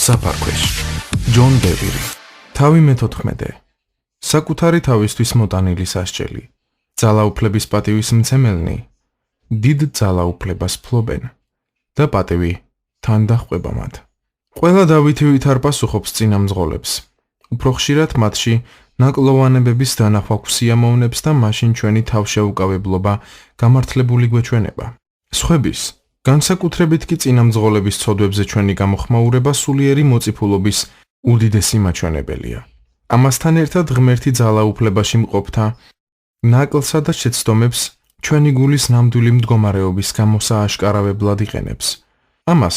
საფარქვეშ ჯონ დევირი თავი მე-14 საკუთარი თავისთვის მოტანილი სასჯელი ძალაუფლების პატივის მცემელნი დიდ ძალაუფლებას ფლობენ და პატივი თან დაჰყვება მათ. ყველა დავითივით არ პასუხობს წინამძღოლებს. უფრო ხშირად მათში ნაკლოვანებების დანახვა გვსიამოვნებს და მაშინ ჩვენი თავშეუკავებლობა გამართლებული გვეჩვენება. სხვების განსაკუთრებით კი წინამძღოლების ცოდვებზე ჩვენი გამოხმაურება სულიერი მოწიფულობის უდიდესი მაჩვენებელია. ამასთან ერთად ღმერთი ძალაუფლებაში მყოფთა ნაკლსა და შეცდომებს ჩვენი გულის ნამდვილი მდგომარეობის გამოსააშკარავებლად იყენებს. ამას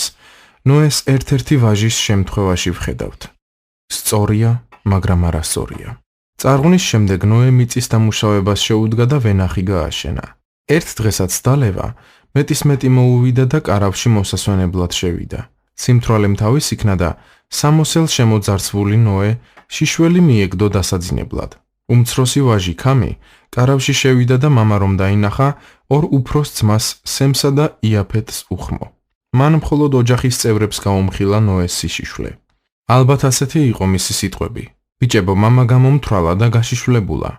ნოეს ერთ-ერთი ვაჟის შემთხვევაში ვხედავთ. სწორია, მაგრამ არასწორია. წარღვნის შემდეგ ნოე მიწის დამუშავებას შეუდგა და ვენახი გააშენა. ერთ დღესაც დალევა მეტისმეტი მოუვიდა და კარავში მოსასვენებლად შევიდა. სიმთვრალემ თავის იქნა და სამოსელ შემოძარცვული ნოე შიშველი მიეგდო დასაძინებლად. უმცროსი ვაჟი ქამი კარავში შევიდა და მამა რომ დაინახა, ორ უფროს ძმას სემსა და იაფეთს უხმო. მან მხოლოდ ოჯახის წევრებს გაუმხილა ნოეს სიშიშვლე. ალბათ ასეთი იყო მისი სიტყვები. ბიჭებო, მამა გამომთვალა და გაშიშვლებულა.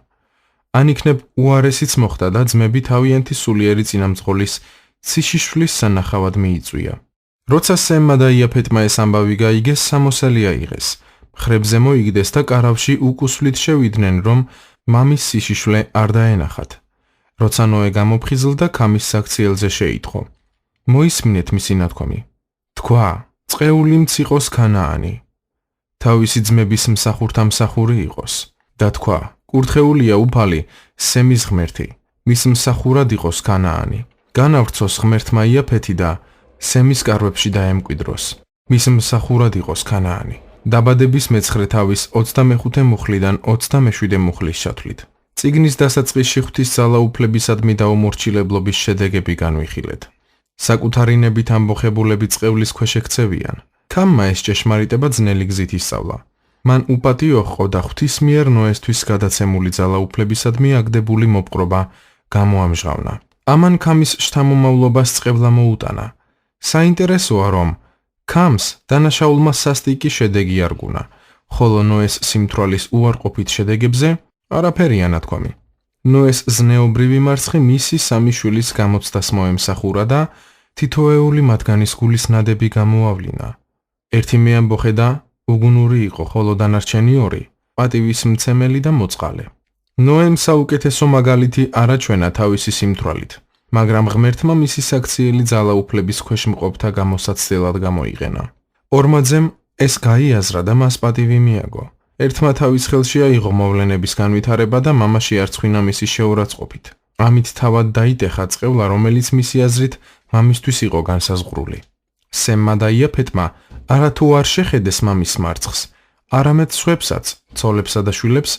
ან იქნებ უარესიც მოხდა და ძმები თავიანთი სულიერი წინამძღოლის სიშიშვლის სანახავად მიიწვია. როცა სემმა და იაფეთმა ეს ამბავი გაიგეს, სამოსელი აიღეს. მხრებზე მოიგდეს და კარავში უკუსვლით შევიდნენ, რომ მამის სიშიშვლე არ დაენახათ. როცა ნოე გამოფხიზლდა, ქამის საქციელზე შეიტყო. მოისმინეთ მისი ნათქვამი. თქვა, წყეული მციყოს ქანაანი. თავისი ძმების მსახურთა მსახური იყოს. და თქვა, კურთხეულია უფალი სემის ღმერთი, მის მსახურად იყოს ქანაანი. განავრცოს ღმერთმა იაფეთი და სემის კარვებში დაემკვიდროს. მის მსახურად იყოს ქანაანი. დაბადების მეცხრე თავის 25 მუხლიდან 27 მუხლის ჩათვლით. წიგნის დასაწყისში ღვთის ძალაუფლებისადმი დაუმორჩილებლობის შედეგები განვიხილეთ. საკუთარი ნებით ამბოხებულები წყევლის ქვეშ ექცევიან. ქამმა ეს ჭეშმარიტება ძნელი გზით ისწავლა. მან უპატიო ჰყო და ღვთის მიერ ნოესთვის გადაცემული ძალაუფლებისადმი აგდებული მოპყრობა გამოამჟღავნა. ამან ქამის შთამომავლობას წყევლა მოუტანა. საინტერესოა, რომ ქამს დანაშაულმა სასტიკი შედეგი არ გუნა, ხოლო ნოეს სიმთვრალის უარყოფით შედეგებზე არაფერია ნათქვამი. ნოეს ზნეობრივი მარცხი მისი სამი შვილის გამოცდას მოემსახურა და თითოეული მათგანის გულის ნადები გამოავლინა. ერთი მეამბოხე და უგუნური იყო, ხოლო დანარჩენი ორი პატივის მცემელი და მოწყალე. ნოემ საუკეთესო მაგალითი არაჩვენა თავისი სიმთვრალით, მაგრამ ღმერთმა მისი საქციელი ძალაუფლების ქვეშ მყოფთა გამოსაცდელად გამოიყენა. ორმა ძემ ეს გაიაზრა და მას პატივი მიაგო. ერთმა თავის ხელში აიღო მოვლენების განვითარება და მამა შეარცხვინა მისი შეურაცხყოფით. ამით თავად დაიტეხა წყევლა, რომელიც მისი აზრით მამისთვის იყო განსაზღვრული. სემმა და იაფეთმა არათუ არ შეხედეს მამის მარცხს, არამედ სხვებსაც, ცოლებსა და შვილებს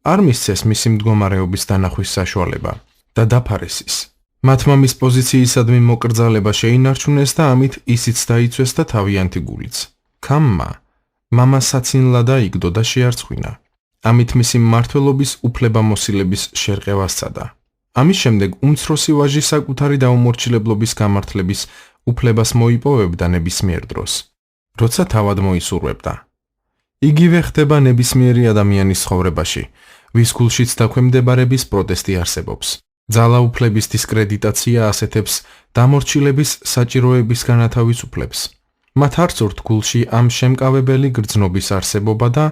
არ მისცეს მისი მდგომარეობის დანახვის საშუალება და დაფარეს ის. მათ მამის პოზიციისადმი მოკრძალება შეინარჩუნეს და ამით ისიც დაიცვეს და თავიანთი გულიც. ქამმა მამა საცინლა დაიგდო და შეარცხვინა. ამით მისი მმართველობის უფლებამოსილების შერყევა სცადა. ამის შემდეგ უმცროსი ვაჟი საკუთარი დაუმორჩილებლობის გამართლების უფლებას მოიპოვებდა ნებისმიერ დროს, როცა თავად მოისურვებდა. იგივე ხდება ნებისმიერი ადამიანის ცხოვრებაში, ვის გულშიც დაქვემდებარების პროტესტი არსებობს. ძალაუფლების დისკრედიტაცია ასეთებს დამორჩილების საჭიროების განათავისუფლებს. მათ არ სწორთ გულში ამ შემკავებელი გრძნობის არსებობა და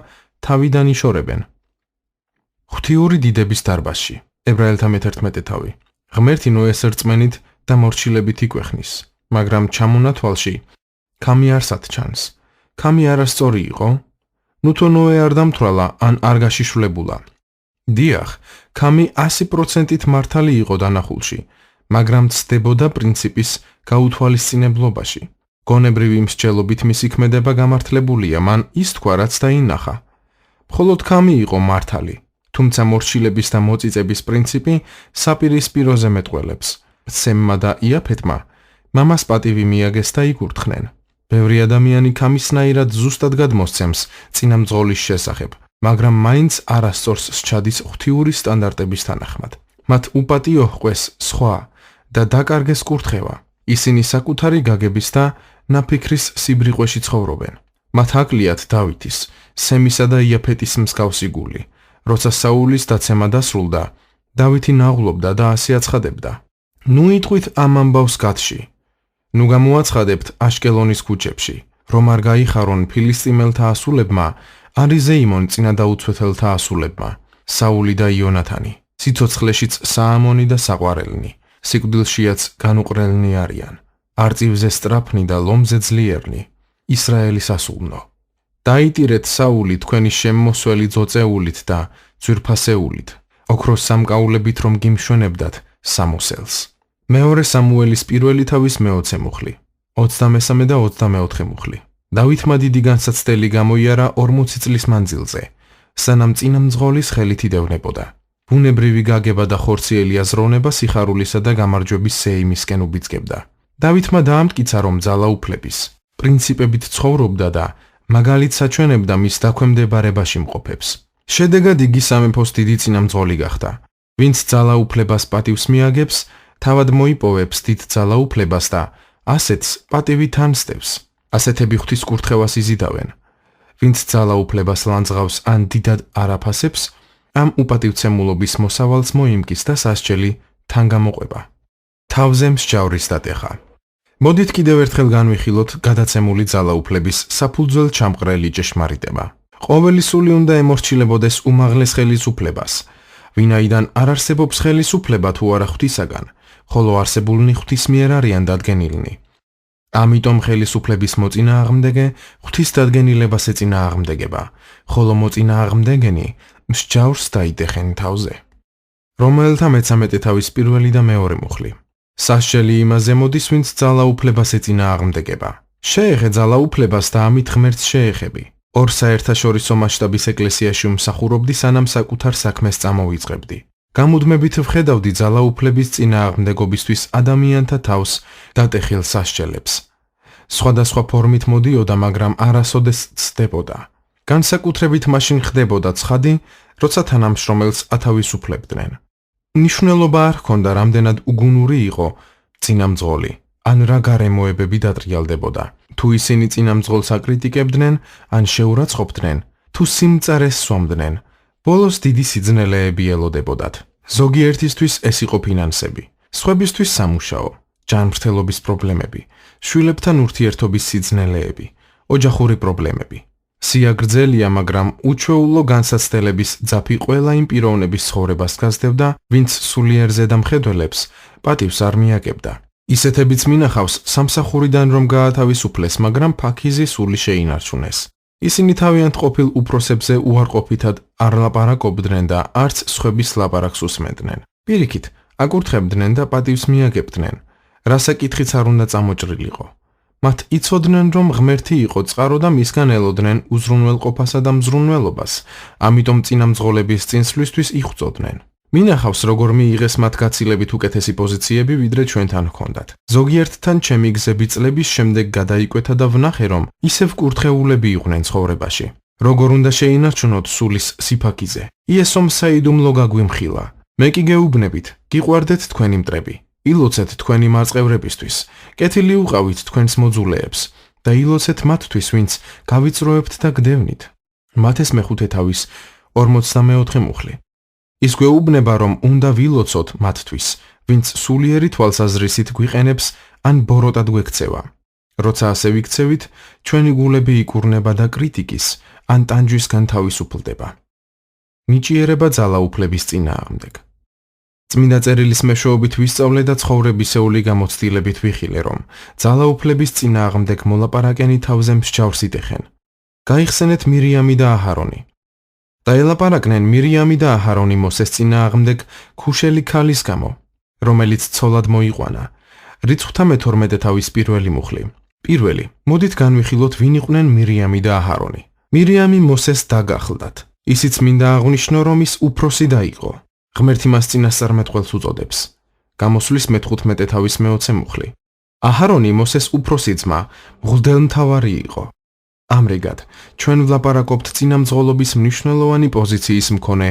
თავიდან იშორებენ. ღვთიური დიდების დარბაზში, ებრაელთა მე-11 თავი. ღმერთი ნოეს რწმენით და მორჩილებით იკვეხნის, მაგრამ ჩამონათვალში ქამი არსად ჩანს. ქამი არასწორი იყო? ნუთო ნოე არ დამთვალა ან არ გაშიშვლებულა. დიახ, ქამი 100%-ით მართალი იყო დანახულში, მაგრამ ცდებოდა პრინციპის გაუთვალისწინებლობაში. გონებრივი მსჯელობით მისი ქმედება გამართლებულია, მან ის თქვა, რაც დაინახა. მხოლოდ ქამი იყო მართალი, თუმცა მორჩილების და მოწიწების პრინციპი საპირისპიროზე მეტყველებს. სემმა და იაფეთმა მამას პატივი მიაგეს და იკურთხნენ. ბევრი ადამიანი ქამისნაირად ზუსტად გადმოსცემს წინამძღოლის შესახებ, მაგრამ მაინც არასწორს სჩადის ღვთიური სტანდარტების თანახმად. მათ უპატიო ჰყვეს სხვა და დაკარგეს კურთხევა. ისინი საკუთარი გაგების და ნაფიქრის სიბრიყვეში ცხოვრობენ. მათ აკლიათ დავითის, სემისა და იაფეტის მსგავსი გული. როცა საულის დაცემა დასრულდა, დავითი ნაღვლობდა და ასე აცხადებდა: ნუ იტყვით ამ ამბავს გათში, ნუ გამოაცხადებთ აშკელონის ქუჩებში, რომ არ გაიხარონ ფილისტიმელთა ასულებმა, არიზეიმონ წინადაუცვეთელთა ასულებმა, საული და იონათანი, სიცოცხლეშიც საამონი და საყვარელნი, სიკვდილშიაც განუყრელნი არიან, არწივზე სწრაფნი და ლომზე ძლიერნი, ისრაელის ასულნო. დაიტირეთ საული თქვენი შემმოსველი ძოწეულით და ძვირფასეულით, ოქროს სამკაულებით რომ გიმშვენებდათ სამოსელს. მეორე სამუელის პირველი თავის მე-20 მუხლი, 23 და 24 მუხლი. დავითმა დიდი განსაცდელი გამოიარა 40 წლის მანძილზე, სანამ წინამძღოლის ხელით იდევნებოდა. ბუნებრივი გაგება და ხორციელი აზროვნება სიხარულისა და გამარჯვების სეიმისკენ უბიძგებდა. დავითმა დაამტკიცა, რომ ძალაუფლების პრინციპებით ცხოვრობდა და მაგალით საჩვენებდა მის დაქვემდებარებაში მყოფებს. შედეგად იგი სამეფოს დიდი წინამძღოლი გახდა. ვინც ძალაუფლებას პატივს მიაგებს, თავად მოიპოვებს დიდ ძალაუფლებას და ასეთს პატივი თან სდევს. ასეთები ღვთის კურთხევას იზიდავენ. ვინც ძალაუფლებას ლანძღავს ან დიდად არაფასებს, ამ უპატივცემულობის მოსავალს მოიმკის და სასჯელი თან გამოყვება. თავზე მსჯავრის დატეხა. მოდით კიდევ ერთხელ განვიხილოთ გადაცემული ძალაუფლების საფუძველ ჩამყრელი ჭეშმარიტება. ყოველი სული უნდა ემორჩილებოდეს უმაღლეს ხელისუფლებას, ვინაიდან არ არსებობს ხელისუფლება თუ არა ღვთისაგან, ხოლო არსებულნი ღვთის მიერ არიან დადგენილნი. ამიტომ ხელისუფლების მოწინააღმდეგე ღვთის დადგენილებას ეწინააღმდეგება, ხოლო მოწინააღმდეგენი მსჯავრს დაიტეხენ თავზე. რომაელთა მე-13 თავის პირველი და მეორე მუხლი. სასჯელი იმაზე მოდის, ვინც ძალაუფლებას ეწინააღმდეგება. შეეხე ძალაუფლებას და ამით ღმერთს შეეხები. ორ საერთაშორისო მასშტაბის ეკლესიაში უმსახურობდი, სანამ საკუთარ საქმეს წამოვიწყებდი. გამუდმებით ვხედავდი ძალაუფლების წინააღმდეგობისთვის ადამიანთა თავს დატეხილ სასჯელებს. სხვადასხვა ფორმით მოდიოდა, მაგრამ არასოდეს ცდებოდა. განსაკუთრებით მაშინ ხდებოდა ცხადი, როცა თანამშრომელს ათავისუფლებდნენ. მნიშვნელობა არ ჰქონდა, რამდენად უგუნური იყო წინამძღოლი, ან რა გარემოებები დატრიალდებოდა. თუ ისინი წინამძღოლს აკრიტიკებდნენ, ან შეურაცხყოფდნენ, თუ სიმწარეს სვამდნენ, ბოლოს დიდი სიძნელეები ელოდებოდათ. ზოგიერთისთვის ეს იყო ფინანსები, სხვებისთვის სამუშაო, ჯანმრთელობის პრობლემები, შვილებთან ურთიერთობის სიძნელეები, ოჯახური პრობლემები. სიაგრძელია, მაგრამ უჩვეულო განსაცდელების ძაფი ყველა იმ პიროვნების ცხოვრებას გასდევდა, ვინც სულიერ ზედამხედველებს პატივს არ მიაგებდა. ისეთებიც მინახავს სამსახურიდან რომ გაათავისუფლეს, მაგრამ ფაქიზი სული შეინარჩუნეს. ისინი თავიანთ ყოფილ უფროსებზე უარყოფითად არ ლაპარაკობდნენ და არც სხვების ლაპარაკს უსმენდნენ. პირიქით, აკურთხებდნენ და პატივს მიაგებდნენ, რა საკითხიც არ უნდა წამოჭრილიყო. მათ იცოდნენ, რომ ღმერთი იყო წყარო და მისგან ელოდნენ უზრუნველყოფასა და მზრუნველობას, ამიტომ წინამძღოლების წინსვლისთვის იღვწოდნენ. მინახავს, როგორ მიიღეს მათ გაცილებით უკეთესი პოზიციები, ვიდრე ჩვენთან ჰქონდათ. ზოგიერთთან ჩემი გზები წლების შემდეგ გადაიკვეთა და ვნახე, რომ ისევ კურთხეულები იყვნენ ცხოვრებაში. როგორ უნდა შეინარჩუნოთ სულის სიფაქიზე? იესომ საიდუმლო გაგვიმხილა. მე კი გეუბნებით, გიყვარდეთ თქვენი მტრები. ილოცეთ თქვენი მარწყევრებისთვის, კეთილი უყავით თქვენს მოძულეებს და ილოცეთ მათთვის, ვინც გავიწროებთ და გდევნით. მათეს მე-5 თავის 44 მუხლი. ის გვეუბნება, რომ უნდა ვილოცოთ მათთვის, ვინც სულიერი თვალსაზრისით გვიყენებს ან ბოროტად გვექცევა. როცა ასე ვიქცევით, ჩვენი გულები იკურნება და კრიტიკის ან ტანჯვისგან თავისუფლდება. ნიჭიერება ძალაუფლების წინააღმდეგ. წმინდა წერილის მეშვეობით ვისწავლე და ცხოვრებისეული გამოცდილებით ვიხილე, რომ ძალაუფლების წინააღმდეგ მოლაპარაკენი თავზე მსჯავრს იტეხენ. გაიხსენეთ მირიამი და აჰარონი. დაელაპარაკნენ მირიამი და აჰარონი მოსეს წინააღმდეგ ქუშელი ქალის გამო, რომელიც ცოლად მოიყვანა. რიცხვთა მე-12 თავის პირველი მუხლი. პირველი, მოდით განვიხილოთ, ვინ იყვნენ მირიამი და აჰარონი. მირიამი მოსეს დაგახლდათ. ისიც მინდა აღვნიშნო, რომ ის უფროსი დაიყო. ღმერთი მას წინასწარმეტყველს უწოდებს. გამოსვლის მე-15 თავის მე-20 მუხლი. აჰარონი მოსეს უფროსი ძმა, მღვდელმთავარი იყო. ამრიგად, ჩვენ ვლაპარაკობთ წინამძღოლობის მნიშვნელოვანი პოზიციის მქონე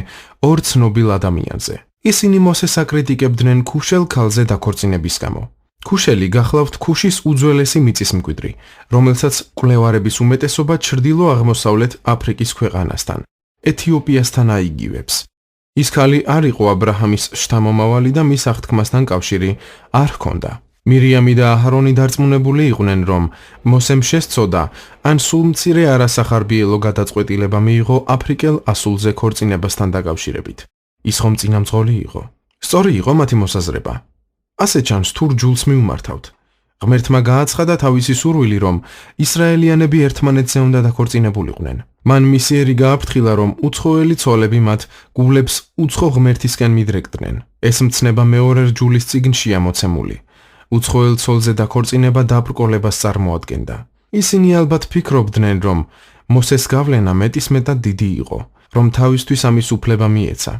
ორ ცნობილ ადამიანზე. ისინი მოსეს აკრიტიკებდნენ ქუშელ ქალზე დაქორწინების გამო. ქუშელი გახლავთ ქუშის უძველესი მიწისმკვიდრი, რომელსაც კვლევარების უმეტესობა ჩრდილო-აღმოსავლეთ აფრიკის ქვეყანასთან, ეთიოპიასთან აიგივებს. ის ქალი არ იყო აბრაჰამის შთამომავალი და მის აღთქმასთან კავშირი არ ჰქონდა. მირიამი და აჰარონი დარწმუნებული იყვნენ, რომ მოსემ შესწოდა, ან სულ მცირე არასახარბიელო გადაწყვეტილება მიიღო აფრიკელ ასულზე ქორწინებასთან დაკავშირებით. ის ხომ წინამძღოლი იყო? სწორი იყო მათი მოსაზრება. ასე ჩანს თუ რჯულს მიუმართავთ. ღმერთმა გააცხადა თავისი სურვილი, რომ ისრაელიანები ერთმანეთზე უნდა დაქორწინებულიყვნენ. მან მისიერი გააფრთხილა, რომ უცხოელი ცოლები მათ გულებს უცხო ღმერთისკენ მიდრეკდნენ. ეს მცნება მეორე რჯულის წიგნშია მოცემული. უცხოელ ცოლზე დაქორწინება დაბრკოლებას წარმოადგენდა. ისინი ალბათ ფიქრობდნენ, რომ მოსეს გავლენა მეტისმეტად დიდი იყო, რომ თავისთვის ამის უფლება მიეცა.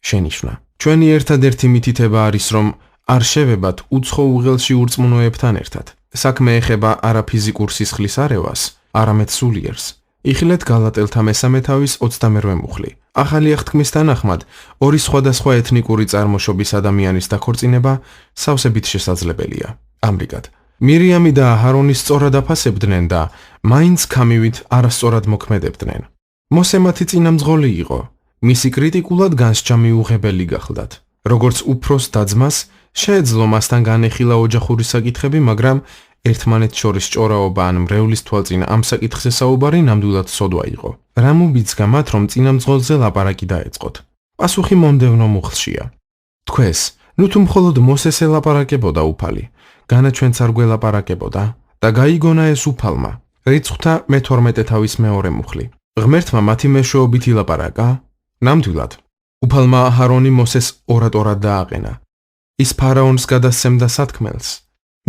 შენიშვნა. ჩვენი ერთადერთი მითითება არის, რომ არ შევებათ უცხო უღელში ურწმუნოებთან ერთად. საქმე ეხება არა ფიზიკურ სისხლის არევას, არამედ სულიერს. იხილეთ გალატელთა 13 თავის 28 მუხლი. ახალი აღთქმის თანახმად, ორი სხვადასხვა ეთნიკური წარმოშობის ადამიანის დაქორწინება სავსებით შესაძლებელია. ამრიგად, მირიამი და აჰარონი სწორად აფასებდნენ და მაინც ქამივით არასწორად მოქმედებდნენ. მოსე მათი წინამძღოლი იყო. მისი კრიტიკულად განსჯა მიუღებელი გახლდათ. როგორც უფროს და-ძმას, შეეძლო მასთან განეხილა ოჯახური საკითხები, მაგრამ ერთმანეთს შორის ჭორაობა ან მრევლის თვალწინ ამ საკითხზე საუბარი ნამდვილად სოდვა იყო. რამ უბიძგა მათ, რომ წინამძღოლზე ლაპარაკი დაეწყოთ? პასუხი მომდევნო მუხლშია. თქვეს, ნუ თუ მხოლოდ მოსეს ელაპარაკებოდა უფალი, განაჩვენც არ გველაპარაკებოდა და გაიგონა ეს უფალმა. რიცხვთა მე-12 თავის მეორე მუხლი. ღმერთმა მათი მეშვეობით ილაპარაკა? ნამდვილად. უფალმა აჰარონი მოსეს ორატორად დააყენა. ის ფარაონს გადასცემდა სათქმელს.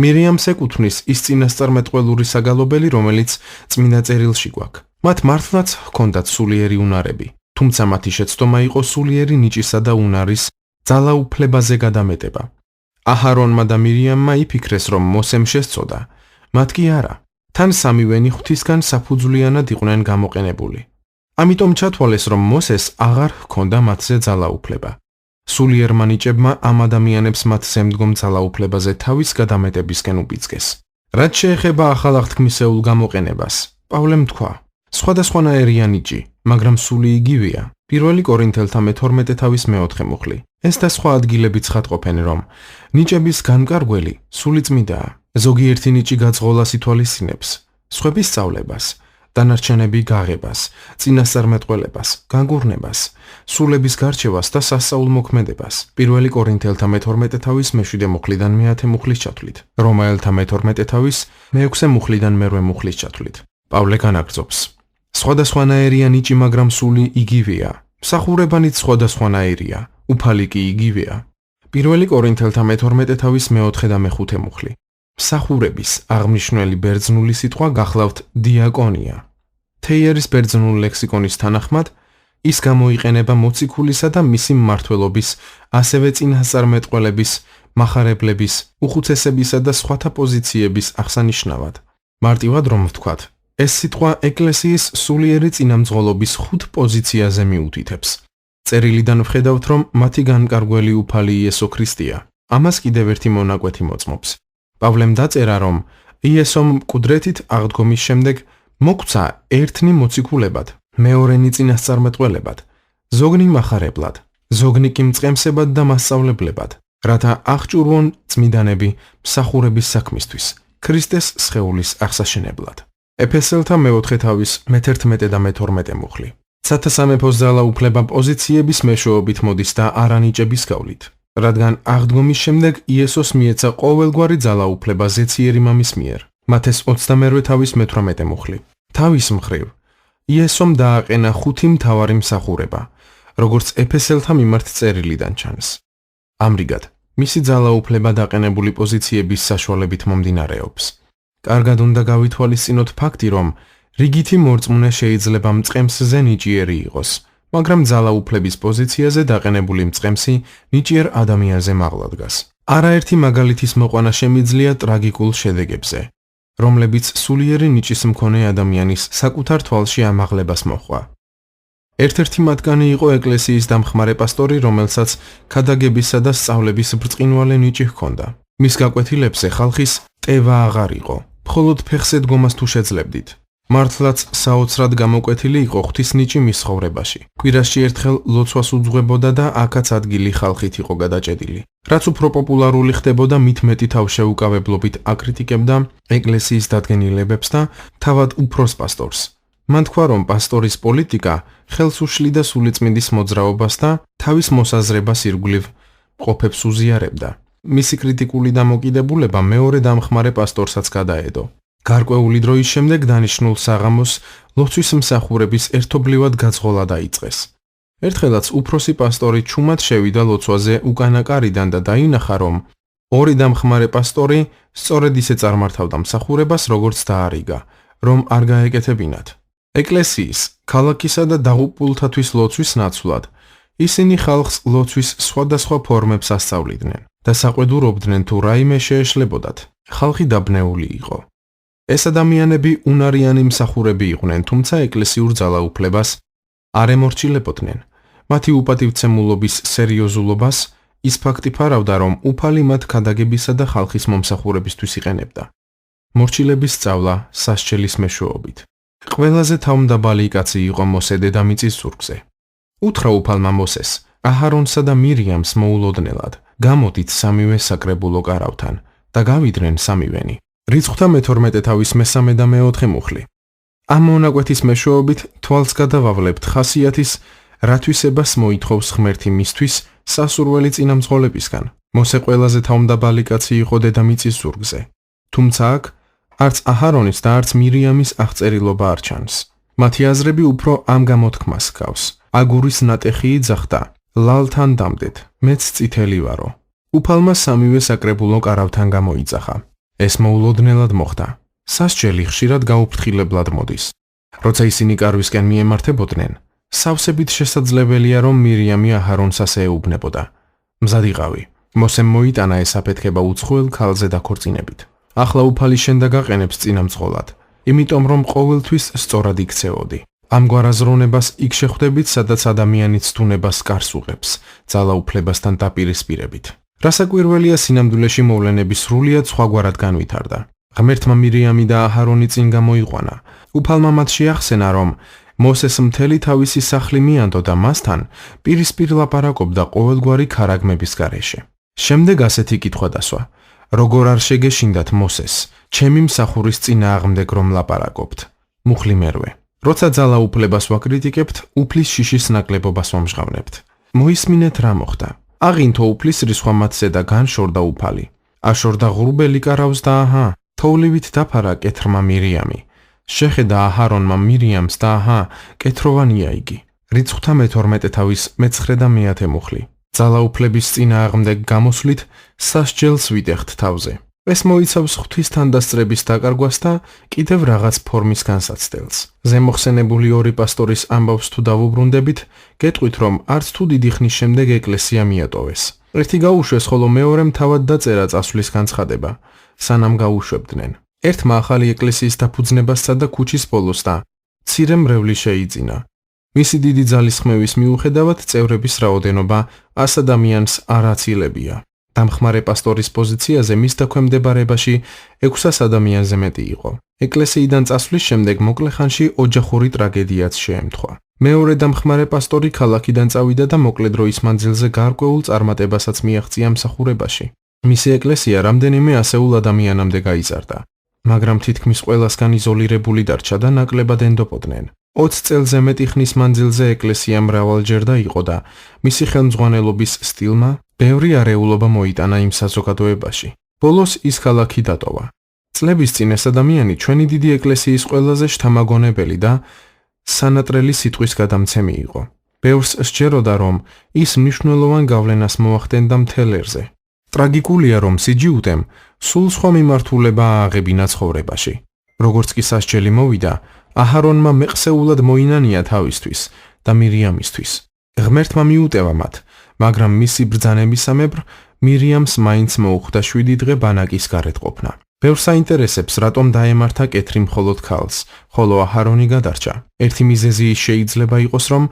მირიამს ეკუთვნის ის წინასწარმეტყველური საგალობელი, რომელიც წმინდა წერილში გვაქვს. მათ მართლაც ჰქონდათ სულიერი უნარები, თუმცა მათი შეცდომა იყო სულიერი ნიჭისა და უნარის ძალაუფლებაზე გადამეტება. აჰარონმა და მირიამმა იფიქრეს, რომ მოსემ შესწოდა, მათ კი არა. თან სამივენი ღვთისგან საფუძვლიანად იყვნენ გამოყენებული. ამიტომ ჩათვალეს, რომ მოსეს აღარ ჰქონდა მათზე ძალაუფლება. სულიერმა ნიჭებმა ამ ადამიანებს მათ შემდგომ ძალაუფლებაზე თავის გადამეტებისკენ უბიძგეს. რაც შეეხება ახალ აღთქმისეულ გამოყენებას, პავლემ თქვა: სხვადასხვანაირია ნიჭი, მაგრამ სული იგივეა. 1 კორინთელთა მე-12 თავის მე-4 მუხლი. ეს და სხვა ადგილები ცხადყოფენ, რომ ნიჭების განკარგველი სული წმიდაა. ზოგიერთი ნიჭი გაძღოლას ითვალისწინებს, სხვები სწავლებას, დანარჩენები გაღებას, წინასწარმეტყველებას, განგურნებას, სულების გარჩევას და სასწაულ მოქმედებას. 1 კორინთელთა მე-12 თავის მე-7 მუხლიდან მე-10 მუხლის ჩათვლით. რომაელთა მე-12 თავის მე-6 მუხლიდან მე-8 მუხლის ჩათვლით. პავლე განაგრძობს: სხვადასხვანაირია ნიჭი, მაგრამ სული იგივეა. მსახურებანიც სხვადასხვანაირია, უფალი კი იგივეა. 1 კორინთელთა მე-12 თავის მე-4 და მე-5 მუხლი. მსახურების აღმნიშვნელი ბერძნული სიტყვა გახლავთ დიაკონია. თეიერის ბერძნული ლექსიკონის თანახმად, ის გამოიყენება მოციქულისა და მისი მმართველობის, ასევე წინასწარმეტყველების, მახარებლების, უხუცესებისა და სხვათა პოზიციების აღსანიშნავად. მარტივად რომ ვთქვათ, ეს სიტყვა ეკლესიის სულიერი წინამძღოლობის 5 პოზიციაზე მიუთითებს. წერილიდან ვხედავთ, რომ მათი განკარგველი უფალი იესო ქრისტეა. ამას კიდევ ერთი მონაკვეთი მოწმობს. პავლემ დაწერა, რომ იესომ მკვდრეთით აღდგომის შემდეგ მოგვცა ერთნი მოციქულებად, მეორენი წინასწარმეტყველებად, ზოგნი მახარებლად, ზოგნი კი მწყემსებად და მასწავლებლებად, რათა აღჭურვონ წმიდანები მსახურების საქმისთვის, ქრისტეს სხეულის აღსაშენებლად. ეფესელთა მე-4 თავის მე-11 და მე-12 მუხლი. სათასამეფოს ძალაუფლება პოზიციების მეშვეობით მოდის და არა ნიჭების გავლით. რადგან აღდგომის შემდეგ იესოს მიეცა ყოველგვარი ძალაუფლება ზეციერი მამის მიერ. მათეს 22 თავის მე-18 მუხლი. თავის მხრივ, იესომ დააყენა 5 მთავარი მსახურება, როგორც ეფესელთა მიმართ წერილიდან ჩანს. ამრიგად, მისი ძალაუფლება დაყენებული პოზიციების საშუალებით მომდინარეობს. კარგად უნდა გავითვალისწინოთ ფაქტი, რომ რიგითი მორწმუნე შეიძლება მწყემსზე ნიჭიერი იყოს, მაგრამ ძალაუფლების პოზიციაზე დაყენებული მწყემსი ნიჭიერ ადამიანზე მაღლა დგას. არაერთი მაგალითის მოყვანა შემიძლია ტრაგიკულ შედეგებზე, რომლებიც სულიერი ნიჭის მქონე ადამიანის საკუთარ თვალში ამაღლებას მოჰყვა. ერთ-ერთი მათგანი იყო ეკლესიის დამხმარე პასტორი, რომელსაც ქადაგებისა და სწავლების ბრწყინვალე ნიჭი ჰქონდა. მის გაკვეთილებზე ხალხის ტევა აღარ იყო, მხოლოდ ფეხზე დგომას თუ შეძლებდით. მართლაც საოცრად გამოკვეთილი იყო ღვთისნიჭი მის ცხოვრებაში. კვირაში ერთხელ ლოცვას უძღვებოდა და აქაც ადგილი ხალხით იყო გადაჭედილი. რაც უფრო პოპულარული ხდებოდა, მით მეტი თავშეუკავებლობით აკრიტიკებდა ეკლესიის დადგენილებებს და თავად უფროს პასტორს. მან თქვა, რომ პასტორის პოლიტიკა ხელს უშლიდა სულიწმინდის მოძრაობას და თავის მოსაზრებას ირგვლივ ყოფებს უზიარებდა. მისი კრიტიკული დამოკიდებულება მეორე დამხმარე პასტორსაც გადაედო. გარკვეული დროის შემდეგ დანიშნულ საღამოს ლოცვის მსახურების ერთობლივად გაძღოლა დაიწყეს. ერთხელაც უფროსი პასტორი ჩუმად შევიდა ლოცვაზე უკანა კარიდან და დაინახა, რომ ორი დამხმარე პასტორი სწორედ ისე წარმართავდა მსახურებას, როგორც დაარიგა, რომ არ გაეკეთებინათ. ეკლესიის, ქალაქისა და დაღუპულთათვის ლოცვის ნაცვლად ისინი ხალხს ლოცვის სხვადასხვა ფორმებს ასწავლიდნენ და საყვედურობდნენ თუ რაიმე შეეშლებოდათ. ხალხი დაბნეული იყო. ეს ადამიანები უნარიანი მსახურები იყვნენ, თუმცა ეკლესიურ ძალაუფლებას არ ემორჩილებოდნენ. მათი უპატივცემულობის სერიოზულობას ის ფაქტი ფარავდა, რომ უფალი მათ ქადაგებისა და ხალხის მომსახურებისთვის იყენებდა. მორჩილების სწავლა სასჯელის მეშვეობით. ყველაზე თავმდაბალი კაცი იყო მოსე დედამიწის ზურგზე. უთხრა უფალმა მოსეს, აჰარონსა და მირიამს მოულოდნელად, გამოდით სამივე საკრებულო კარავთან და გავიდნენ სამივენი. რიცხვთა მე-12 თავის მე-3 და მე-4 მუხლი. ამ მონაკვეთის მეშვეობით თვალს გადავავლებთ ხასიათის, რათვისებას მოითხოვს ღმერთი მისთვის სასურველი წინამძღოლებისგან. მოსე ყველაზე თავმდაბალი კაცი იყო დედამიწის ზურგზე. თუმცა აქ არც აჰარონის და არც მირიამის აღწერილობა არ ჩანს. მათი აზრები უფრო ამ გამოთქმას ჰგავს. აგურის ნატეხი იძახდა, ლალთან დამდეთ, მეც წითელი ვარო. უფალმა სამივე საკრებულო კარავთან გამოიძახა. ეს მოულოდნელად მოხდა. სასჯელი ხშირად გაუფრთხილებლად მოდის. როცა ისინი კარვისკენ მიემართებოდნენ, სავსებით შესაძლებელია, რომ მირიამი აჰარონსას ეუბნებოდა. მზად იყავი. მოსემ მოიტანა ეს აფეთქება უცხოელ ქალზე დაქორწინებით. ახლა უფალი შენ დაგაყენებს წინამძღოლად, იმიტომ რომ ყოველთვის სწორად იქცეოდი. ამგვარ აზროვნებას იქ შეხვდებით, სადაც ადამიანი ცდუნებას კარს უღებს, ძალაუფლებასთან დაპირისპირებით. რასაკვირველია, სინამდვილეში მოვლენები სრულიად სხვაგვარად განვითარდა. ღმერთმა მირიამი და აჰარონი წინ გამოიყვანა. უფალმა მათ შეახსენა, რომ მოსეს მთელი თავისი სახლი მიანდო და მასთან პირისპირ ლაპარაკობდა ყოველგვარი ქარაგმების გარეშე. შემდეგ ასეთი კითხვა დასვა: როგორ არ შეგეშინდათ მოსეს, ჩემი მსახურის წინააღმდეგ რომ ლაპარაკობთ? მუხლი მერვე: როცა ძალაუფლებას ვაკრიტიკებთ, უფლის შიშის ნაკლებობას ვამჟღავნებთ. მოისმინეთ რა მოხდა. აღინთო უფლის რისხვა მათზე და განშორდა უფალი. აშორდა ღრუბელი კარავს და აჰა, თოვლივით დაფარა კეთრმა მირიამი. შეხედა აჰარონმა მირიამს და აჰა, კეთროვანია იგი. რიცხვთა მე-12 თავის მე-9 და მე-10 მუხლი. ძალაუფლების წინააღმდეგ გამოსვლით სასჯელს ვიტეხთ თავზე. ეს მოიცავს ღვთის თანდასწრების დაკარგვას და კიდევ რაღაც ფორმის განსაცდელს. ზემოხსენებული ორი პასტორის ამბავს თუ დავუბრუნდებით, გეტყვით, რომ არც თუ დიდი ხნის შემდეგ ეკლესია მიატოვეს. ერთი გაუშვეს, ხოლო მეორემ თავად დაწერა წასვლის განცხადება, სანამ გაუშვებდნენ. ერთმა ახალი ეკლესიის დაფუძნებას სცადა ქუჩის ბოლოს და მცირე მრევლი შეიძინა. მისი დიდი ძალის ხმევის მიუხედავად წევრების რაოდენობა 100 ადამიანს არ აცილებია. დამხმარე პასტორის პოზიციაზე მის დაქვემდებარებაში 600 ადამიანზე მეტი იყო. ეკლესიიდან წასვლის შემდეგ მოკლე ხანში ოჯახური ტრაგედიაც შეემთხვა. მეორე დამხმარე პასტორი ქალაქიდან წავიდა და მოკლე დროის მანძილზე გარკვეულ წარმატებასაც მიაღწია მსახურებაში. მისი ეკლესია რამდენიმე ასეულ ადამიანამდე გაიზარდა, მაგრამ თითქმის ყველასგან იზოლირებული დარჩა და ნაკლებად ენდობოდნენ. 20 წელზე მეტი ხნის მანძილზე ეკლესია მრავალჯერ დაიყო და მისი ხელმძღვანელობის სტილმა ბევრი არეულობა მოიტანა იმ საზოგადოებაში. ბოლოს ის ქალაქი დატოვა. წლების წინ ეს ადამიანი ჩვენი დიდი ეკლესიის ყველაზე შთამაგონებელი და სანატრელი სიტყვის გადამცემი იყო. ბევრს სჯეროდა, რომ ის მნიშვნელოვან გავლენას მოახდენდა მთელ ერზე. ტრაგიკულია, რომ სიჯიუტემ სულ სხვა მიმართულება ააღებინა ცხოვრებაში. როგორც კი სასჯელი მოვიდა, აჰარონმა მეყსეულად მოინანია თავისთვის და მირიამისთვის. ღმერთმა მიუტევა მათ, მაგრამ მისი ბრძანებისამებრ მირიამს მაინც მოუხდა 7 დღე ბანაკის გარეთ ყოფნა. ბევრს აინტერესებს, რატომ დაემართა კეთრი მხოლოდ ქალს, ხოლო აჰარონი გადარჩა. ერთი მიზეზი შეიძლება იყოს, რომ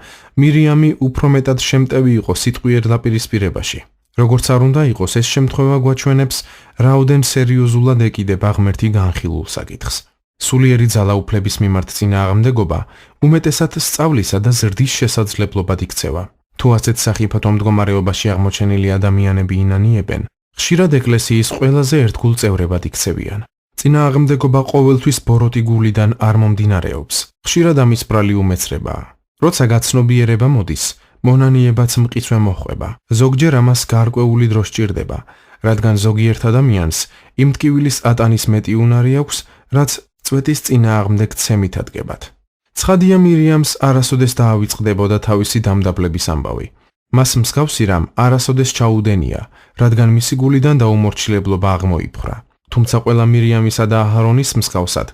მირიამი უფრო მეტად შემტევი იყო სიტყვიერ დაპირისპირებაში. Როგორც არ უნდა იყოს, ეს შემთხვევა გვაჩვენებს, რაოდენ სერიოზულად ეკიდება ღმერთი განხილულ საკითხს. სულიერი ძალაუფლების მიმართ წინააღმდეგობა უმეტესად სწავლისა და ზრდის შესაძლებლობად იქცევა. თუ ასეთ სახიფათო მდგომარეობაში აღმოჩენილი ადამიანები ინანიებენ, ხშირად ეკლესიის ყველაზე ერთგულ წევრებად იქცევიან. წინააღმდეგობა ყოველთვის ბოროტი გულიდან არ მომდინარეობს. ხშირად ამის ბრალი უმეცრებაა. როცა გაცნობიერება მოდის, მონანიებაც მყისვე მოხვება. ზოგჯერ ამას გარკვეული დრო სჭირდება, რადგან ზოგიერთ ადამიანს იმ ტკივილის ატანის მეტი უნარი აქვს, რაც წვეთის წინააღმდეგ ცემით ადგებათ. ცხადია მირიამს არასოდეს დაავიწყდებოდა თავისი დამდაბლების ამბავი. მას მსგავსი რამ არასოდეს ჩაუდენია, რადგან მისი გულიდან დაუმორჩილებლობა აღმოიფხვრა. თუმცა ყველა მირიამისა და აჰარონის მსგავსად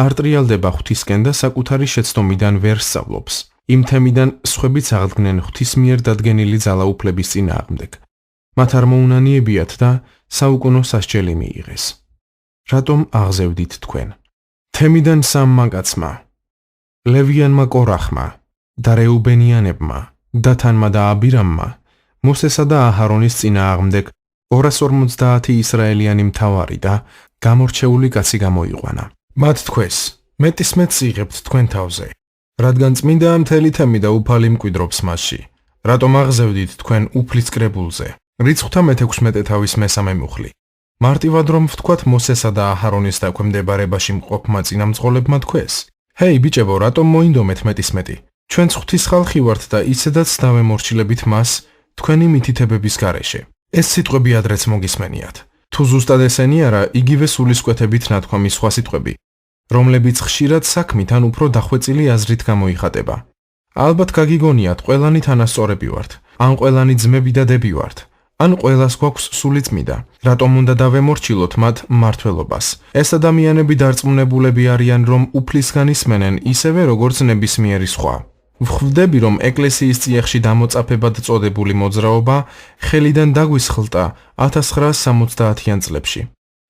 არ ტრიალდება ღვთისკენ და საკუთარი შეცდომიდან ვერ სწავლობს. იმ თემიდან სხვებიც აღდგნენ ღვთის მიერ დადგენილი ძალაუფლების წინააღმდეგ. მათ არ მოუნანიებიათ და საუკუნო სასჯელი მიიღეს. რატომ აღზევდით თქვენ? თემიდან სამმა კაცმა, ლევიანმა კორახმა და რეუბენიანებმა, დათანმა და აბირამმა, მოსესა და აჰარონის წინააღმდეგ 250 ისრაელიანი მთავარი და გამორჩეული კაცი გამოიყვანა. მათ თქვეს, მეტის მეტს იღებთ თქვენ თავზე, რადგან წმინდა მთელი თემი და უფალი მკვიდრობს მასში. რატომ აღზევდით თქვენ უფლის კრებულზე? რიცხვთა მე-16 თავის მესამე მუხლი. მარტივად რომ ვთქვათ მოსესა და აჰარონის დაქვემდებარებაში მყოფმა წინამძღოლებმა თქვეს, ჰეი ბიჭებო, რატომ მოინდომეთ მეტის მეტი? ჩვენც ღვთის ხალხი ვართ და ისედაც დავემორჩილებით მას თქვენი მითითებების გარეშე. ეს სიტყვები ადრეც მოგისმენიათ. თუ ზუსტად ესენი არა, იგივე სულისკვეთებით ნათქვამი სხვა სიტყვები, რომლებიც ხშირად საქმით ან უფრო დახვეწილი აზრით გამოიხატება. ალბათ გაგიგონიათ, ყველანი თანასწორები ვართ, ან ყველანი ძმები და დები ვართ, ან ყველას გვაქვს სული წმიდა. რატომ უნდა დავემორჩილოთ მათ მმართველობას? ეს ადამიანები დარწმუნებულები არიან, რომ უფლისგან ისმენენ ისევე როგორც ნებისმიერი სხვა. ვხვდები, რომ ეკლესიის წიაღში დამოწაფებად წოდებული მოძრაობა ხელიდან დაგვისხლტა 1970-იან წლებში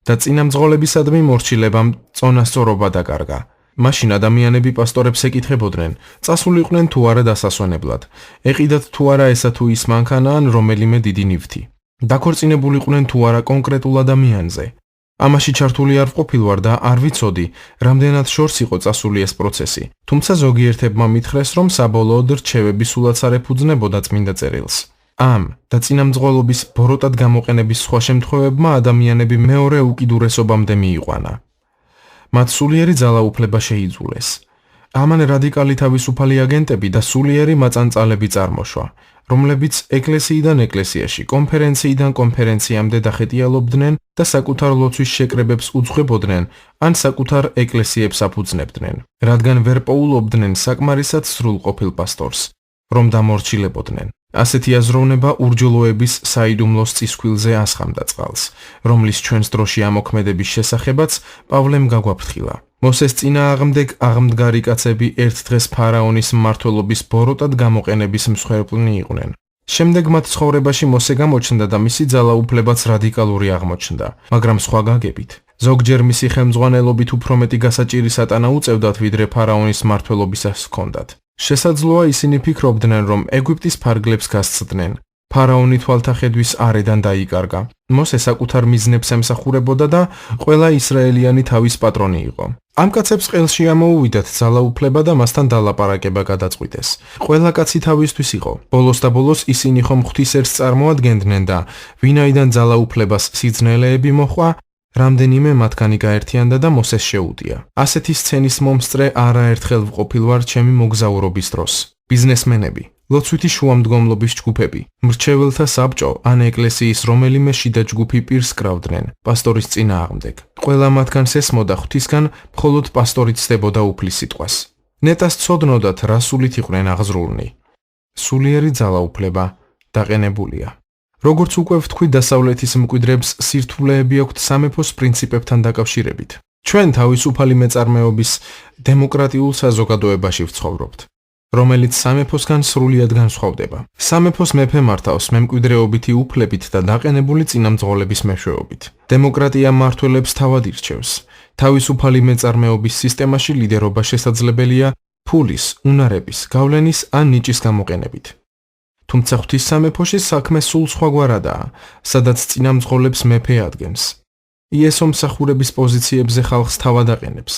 და წინამძღოლებისადმი მორჩილებამ წონასწორობა დაკარგა. მაშინ ადამიანები პასტორებს ეკითხებოდნენ, წასულიყვნენ თუ არა დასასვენებლად, ეყიდათ თუ არა ესა თუ ის მანქანა ან რომელიმე დიდი ნივთი. დაქორწინებულიყვნენ თუ არა კონკრეტულ ადამიანზე. ამაში ჩართული არ ვყოფილვარ და არ ვიცოდი, რამდენად შორს იყო წასული ეს პროცესი. თუმცა ზოგიერთებმა მითხრეს, რომ საბოლოოდ რჩევები სულაც არ ეფუძნებოდა წმინდა წერილს. ამ და წინამძღოლობის ბოროტად გამოყენების სხვა შემთხვევებმა ადამიანები მეორე უკიდურესობამდე მიიყვანა. მათ სულიერი ძალაუფლება შეიძულეს. ამან რადიკალი თავისუფალი აგენტები და სულიერი მაწანწალები წარმოშვა, რომლებიც ეკლესიიდან ეკლესიაში, კონფერენციიდან კონფერენციამდე დახეტიალობდნენ და საკუთარ ლოცვის შეკრებებს უძღვებოდნენ ან საკუთარ ეკლესიებს აფუძნებდნენ, რადგან ვერ პოულობდნენ საკმარისად სრულყოფილ პასტორს, რომ დამორჩილებოდნენ. ასეთი აზროვნება ურჯულოების საიდუმლოს წისქვილზე ასხამდა წყალს, რომლის ჩვენს დროში ამოქმედების შესახებაც პავლემ გაგვაფრთხილა. მოსეს წინააღმდეგ აღმდგარი კაცები ერთ დღეს ფარაონის მმართველობის ბოროტად გამოყენების მსხვერპლნი იყვნენ. შემდეგ მათ ცხოვრებაში მოსე გამოჩნდა და მისი ძალაუფლებაც რადიკალური აღმოჩნდა, მაგრამ სხვა გაგებით. ზოგჯერ მისი ხელმძღვანელობით უფრო მეტი გასაჭირი სატანა უწევდათ, ვიდრე ფარაონის მმართველობისას ჰქონდათ. შესაძლოა ისინი ფიქრობდნენ, რომ ეგვიპტის ფარგლებს გასცდნენ. ფარაონი თვალთახედვის არედან დაიკარგა. მოსე საკუთარ მიზნებს ემსახურებოდა და ყველა ისრაელიანი თავის პატრონი იყო. ამ კაცებს ყელში ამოუვიდათ ძალაუფლება და მასთან დალაპარაკება გადაწყვიტეს. ყველა კაცი თავისთვის იყო. ბოლოს და ბოლოს ისინი ხომ ღვთის ერთს წარმოადგენდნენ და ვინაიდან ძალაუფლებას სიძნელეები მოჰყვა, რამდენიმე მათგანი გაერთიანდა და მოსეს შეუტია. ასეთი სცენის მომსწრე არაერთხელ ვყოფილვარ ჩემი მოგზაურობის დროს. ბიზნესმენები, ლოცვითი შუამდგომლობის ჯგუფები, მრჩეველთა საბჭო ან ეკლესიის რომელიმე შიდა ჯგუფი პირს კრავდნენ პასტორის წინააღმდეგ. ყველა მათგანს ესმოდა ღვთისგან მხოლოდ პასტორი ცდებოდა უფლის სიტყვას. ნეტას ცოდნოდათ რა სულით იყვნენ აღზრულნი. სულიერი ძალაუფლება დაყენებულია. როგორც უკვე ვთქვი, დასავლეთის მკვიდრებს სირთულეები აქვთ სამეფოს პრინციპებთან დაკავშირებით. ჩვენ თავისუფალი მეწარმეობის დემოკრატიულ საზოგადოებაში ვცხოვრობთ, რომელიც სამეფოსგან სრულიად განსხვავდება. სამეფოს მეფე მართავს მემკვიდრეობითი უფლებით და დაყენებული წინამძღოლების მეშვეობით. დემოკრატია მმართველებს თავად ირჩევს. თავისუფალი მეწარმეობის სისტემაში ლიდერობა შესაძლებელია ფულის, უნარების, გავლენის ან ნიჭის გამოყენებით. თუმცა ღვთის სამეფოში საქმე სულ სხვაგვარადაა, სადაც წინამძღოლებს მეფე ადგენს. იესო მსახურების პოზიციებზე ხალხს თავად აყენებს.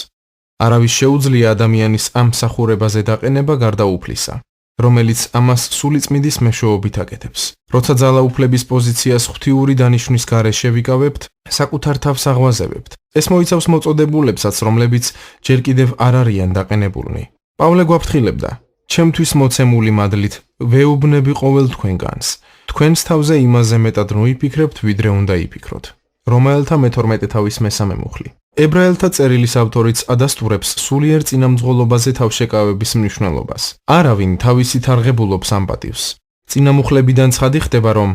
არავის შეუძლია ადამიანის ამ მსახურებაზე დაყენება გარდა უფლისა, რომელიც ამას სულიწმიდის მეშვეობით აკეთებს. როცა ძალაუფლების პოზიციას ღვთიური დანიშვნის გარეშე ვიკავებთ, საკუთარ თავს აღვაზებებთ. ეს მოიცავს მოწოდებულებსაც, რომლებიც ჯერ კიდევ არ არიან დაყენებულნი. პავლე გვაფრთხილებდა: ჩემთვის მოცემული მადლით ვეუბნები ყოველ თქვენგანს. თქვენს თავზე იმაზე მეტად მოიფიქრებთ, ვიდრე უნდა იფიქროთ. რომაელთა მე-12 მუხლი. ებრაელთა წერილის ავტორიც ადასტურებს სულიერ წინამძღოლობაზე თავშეკავების მნიშვნელობას. არავინ თავისით არ ღებულობს ამ პატივს. წინამუხლებიდან ცხადი ხდება, რომ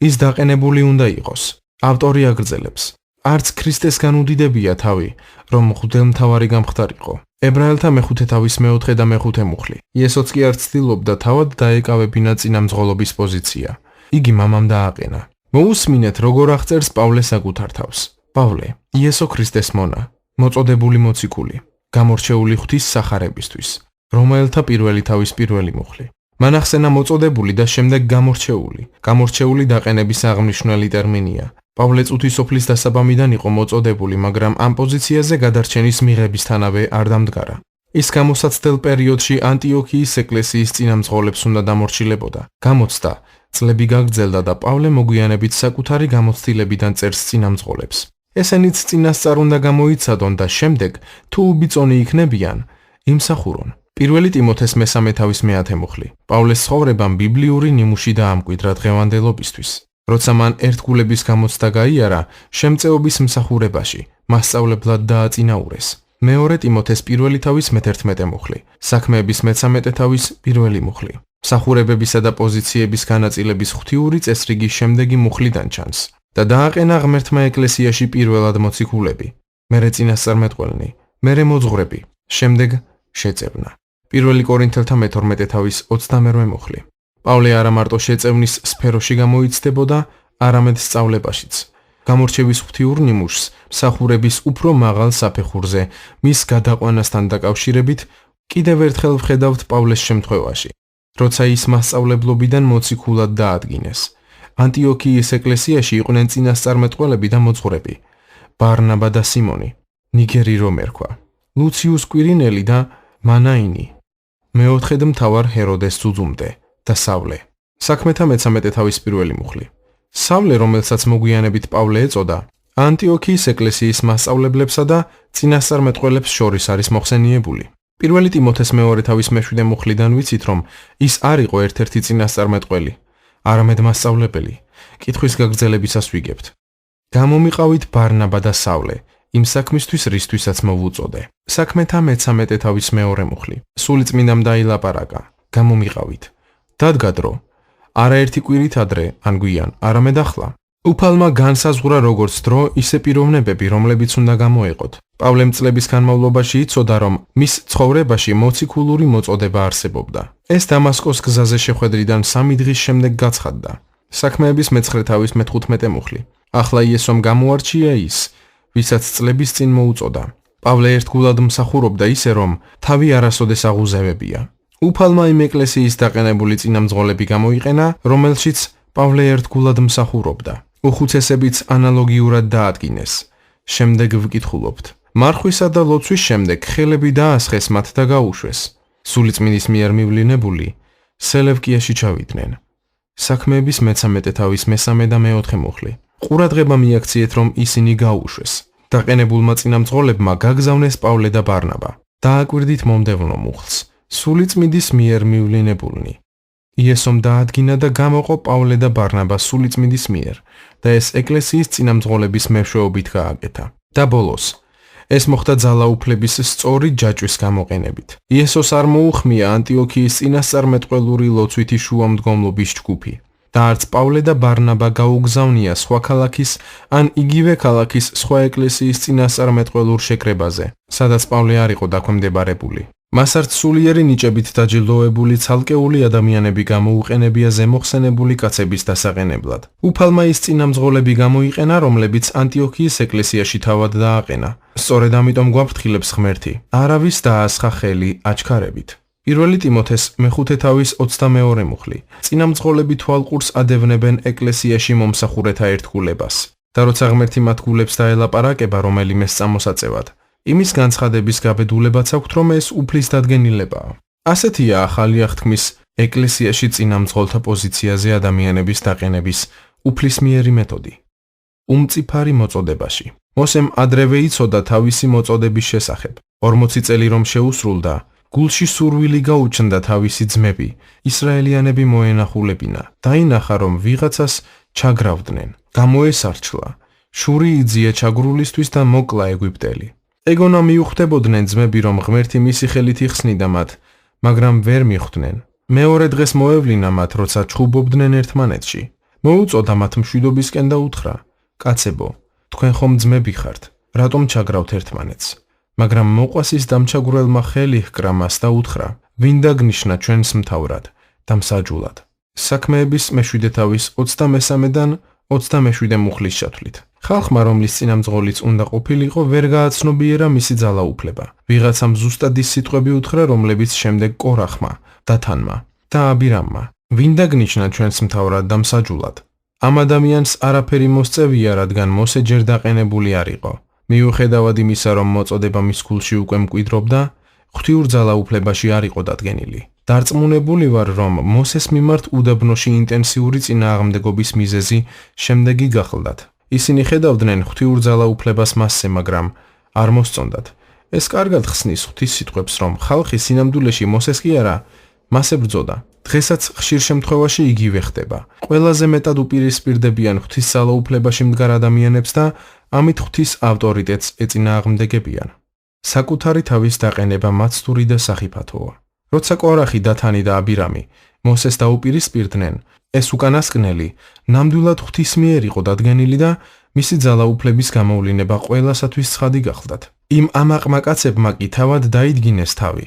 ის დაყენებული უნდა იყოს. ავტორი აგრძელებს: არც ქრისტესგან უდიდებია თავი, რომ მღვდელმთავარი გამხდარიყო. ებრაელთა მე-4 და მე-5 მუხლი. იესოც კი არ ცდილობდა თავად დაეკავებინა წინამძღოლობის პოზიცია. იგი მამამ დააყენა. მოусმინეთ, როგორ აღწერს პავლე საკუთარ თავს. პავლე, იესო ქრისტეს მონა, მოწოდებული მოციქული, გამორჩეული ღვთის სახარებისთვის. რომაელთა პირველი თავის პირველი მუხლი. მან ახსენა მოწოდებული და შემდეგ გამორჩეული. გამორჩეული დაყენების აღმნიშვნელი ტერმინია. პავლე წუთისოფლის დასაბამიდან იყო მოწოდებული, მაგრამ ამ პოზიციაზე გადარჩენის მიღებისთანავე არ დამდგარა. ის გამოსაცდელ პერიოდში ანტიოქიის ეკლესიის წინამძღოლებს უნდა დამორჩილებოდა. გამოცდა, წლები გაგრძელდა და პავლე მოგვიანებით საკუთარი გამოცდილებიდან წერს წინამძღოლებს. ესენიც წინასწარ უნდა გამოიცადონ და შემდეგ, თუ უბიწონი იქნებიან, იმსახურონ. პირველი ტიმოთეს მე-10 მუხლი. პავლეს ცხოვრებამ ბიბლიური ნიმუში დაამკვიდრა დღევანდელობისთვის. როცა მან ერთგულების გამოცდა გაიარა, შემწეობის მსახურებაში, მასწავლებლად დააწინაურეს. მეორე ტიმოთეს პირველი თავის მე-11 მუხლი. საქმეების მე-13 თავის პირველი მუხლი. მსახურებებისა და პოზიციების განაწილების ღვთიური წესრიგის შემდეგი მუხლიდან ჩანს და დააყენა ღმერთმა ეკლესიაში პირველად მოციქულები, მერე წინასწარმეტყველნი, მერე მოძღვრები, შემდეგ შეწევნა. პირველი კორინთელთა მე-12 თავის 22 მუხლი. პავლე არა მარტო შეწევნის სფეროში გამოიცდებოდა, არამედ სწავლებაშიც. გამორჩევის ღვთიურ ნიმუშს მსახურების უფრო მაღალ საფეხურზე მის გადაყვანასთან დაკავშირებით კიდევ ერთხელ ვხედავთ პავლეს შემთხვევაში, როცა ის მასწავლებლობიდან მოციქულად დაადგინეს. ანტიოქიის ეკლესიაში იყვნენ წინასწარმეტყველები და მოძღვრები: ბარნაბა და სიმონი, ნიგერი რომ ერქვა, ლუციუს კვირინელი და მანაინი, მეოთხედ მთავარ ჰეროდეს ძუძუმდე და სავლე. საქმეთა მე-13 თავის პირველი მუხლი. სავლე, რომელსაც მოგვიანებით პავლე ეწოდა, ანტიოქიის ეკლესიის მასწავლებლებსა და წინასწარმეტყველებს შორის არის მოხსენიებული. პირველი ტიმოთეს მეორე თავის მე-7 მუხლიდან ვიცით, რომ ის არ იყო ერთ-ერთი წინასწარმეტყველი, არამედ მასწავლებელი. კითხვის გაგრძელებისას ვიგებთ: გამომიყავით ბარნაბა და სავლე იმ საქმისთვის, რისთვისაც მოვუწოდე. საქმეთა მე-13 თავის მეორე მუხლი. სულიწმინდამ დაილაპარაკა: გამომიყავით. დადგა დრო. არაერთი კვირით ადრე, ან გვიან, არამედ ახლა. უფალმა განსაზღვრა როგორც დრო, ისე პიროვნებები, რომლებიც უნდა გამოეყოთ. პავლემ წლების განმავლობაში იცოდა, რომ მის ცხოვრებაში მოციქულური მოწოდება არსებობდა. ეს დამასკოს გზაზე შეხვედრიდან 3 დღის შემდეგ გაცხადდა. საქმეების მე-9 თავის მე-15 მუხლი. ახლა იესომ გამოარჩია ის, ვისაც წლების წინ მოუწოდა. პავლე ერთგულად მსახურობდა ისე, რომ თავი არასოდეს აღუზევებია. უფალმა იმ ეკლესიის დაყენებული წინამძღოლები გამოიყენა, რომელშიც პავლე ერთგულად მსახურობდა. უხუცესებიც ანალოგიურად დაადგინეს. შემდეგ ვკითხულობთ. მარხვისა და ლოცვის შემდეგ ხელები დაასხეს მათ და გაუშვეს. სულიწმინდის მიერ მივლინებული სელევკიაში ჩავიდნენ. საქმეების მე-13 თავის მე-3 და მე-4 მუხლი. ყურადღება მიაქციეთ, რომ ისინი გაუშვეს. დაყენებულმა წინამძღოლებმა გაგზავნეს პავლე და ბარნაბა. დააკვირდით მომდევნო მუხლს. სულიწმინდის მიერ მივლინებულნი. იესომ დაადგინა და გამოყო პავლე და ბარნაბა სულიწმინდის მიერ და ეს ეკლესიის წინამძღოლების მეშვეობით გააკეთა. და ბოლოს, ეს მოხდა ძალაუფლების სწორი ჯაჭვის გამოყენებით. იესოს არ მოუხმია ანტიოქიის წინასწარმეტყველური ლოცვითი შუამდგომლობის ჯგუფი და არც პავლე და ბარნაბა გაუგზავნია სხვა ქალაქის ან იგივე ქალაქის სხვა ეკლესიის წინასწარმეტყველურ შეკრებაზე, სადაც პავლე არ იყო დაქვემდებარებული. მას არც სულიერი ნიჭებით დაჯილდოებული ცალკეული ადამიანები გამოუყენებია ზემოხსენებული კაცების დასაყენებლად. უფალმა ის წინამძღოლები გამოიყენა, რომლებიც ანტიოქიის ეკლესიაში თავად დააყენა. სწორედ ამიტომ გვაფრთხილებს ღმერთი, არავის დაასხა ხელი აჩქარებით. პირველი ტიმოთეს მეხუთე თავის 22 მუხლი. წინამძღოლები თვალყურს ადევნებენ ეკლესიაში მომსახურეთა ერთგულებას და როცა ღმერთი მათ გულებს დაელაპარაკება რომელიმე წამოსაწევად, იმის განცხადების გაბედულებაც აქვთ, რომ ეს უფლის დადგენილებაა. ასეთია ახალი აღთქმის ეკლესიაში წინამძღოლთა პოზიციაზე ადამიანების დაყენების უფლისმიერი მეთოდი. უმწიფარი მოწოდებაში. მოსემ ადრევე იცოდა თავისი მოწოდების შესახებ. 40 წელი რომ შეუსრულდა, გულში სურვილი გაუჩნდა თავისი ძმები, ისრაელიანები მოენახულებინა. დაინახა რომ ვიღაცას ჩაგრავდნენ. გამოესარჩლა. შური იძია ჩაგრულისთვის და მოკლა ეგვიპტელი. ეგონა მიუხვდებოდნენ ძმები რომ ღმერთი მისი ხელით იხსნიდა მათ, მაგრამ ვერ მიხვდნენ. მეორე დღეს მოევლინა მათ, როცა ჩხუბობდნენ ერთმანეთში. მოუწოდა მათ მშვიდობისკენ და უთხრა: კაცებო, თქვენ ხომ ძმები ხართ, რატომ ჩაგრავთ ერთმანეთს? მაგრამ მოყვასის დამჩაგვრელმა ხელი ჰკრა მას და უთხრა: ვინ დაგნიშნა ჩვენს მთავრად და მსაჯულად? საქმეების მეშვიდე თავის 23-დან 27 მუხლის ჩათვლით. ხალხმა, რომლის წინამძღოლიც უნდა ყოფილიყო, ვერ გააცნობიერა მისი ძალაუფლება. ვიღაცამ ზუსტად ის სიტყვები უთხრა, რომლებიც შემდეგ კორახმა, დათანმა და აბირამმა. ვინ დაგნიშნა ჩვენს მთავრად და მსაჯულად? ამ ადამიანს არაფერი მოსწევია, რადგან მოსე ჯერ დაყენებული არ იყო. მიუხედავად იმისა, რომ მოწოდება მის გულში უკვე მკვიდრობდა, ღვთიურ ძალაუფლებაში არ იყო დადგენილი. დარწმუნებული ვარ, რომ მოსეს მიმართ უდაბნოში ინტენსიური წინააღმდეგობის მიზეზი შემდეგი გახლდათ. ისინი ხედავდნენ ღვთიურ ძალაუფლებას მასზე, მაგრამ არ მოსწონდათ. ეს კარგად ხსნის ღვთის სიტყვებს, რომ ხალხი სინამდვილეში მოსეს კი არა, მას ებრძოდა. დღესაც ხშირ შემთხვევაში იგივე ხდება. ყველაზე მეტად უპირისპირდებიან ღვთის ძალაუფლებაში მდგარ ადამიანებს და ამით ღვთის ავტორიტეტს ეწინააღმდეგებიან. საკუთარი თავის დაყენება მაცდური და სახიფათოა. როცა კორახი, დათანი და აბირამი მოსეს დაუპირისპირდნენ, ეს უკანასკნელი ნამდვილად ღვთის მიერ იყო დადგენილი და მისი ძალაუფლების გამოვლინება ყველასათვის ცხადი გახლდათ. იმ ამაყმა კაცებმა კი თავად დაიდგინეს თავი.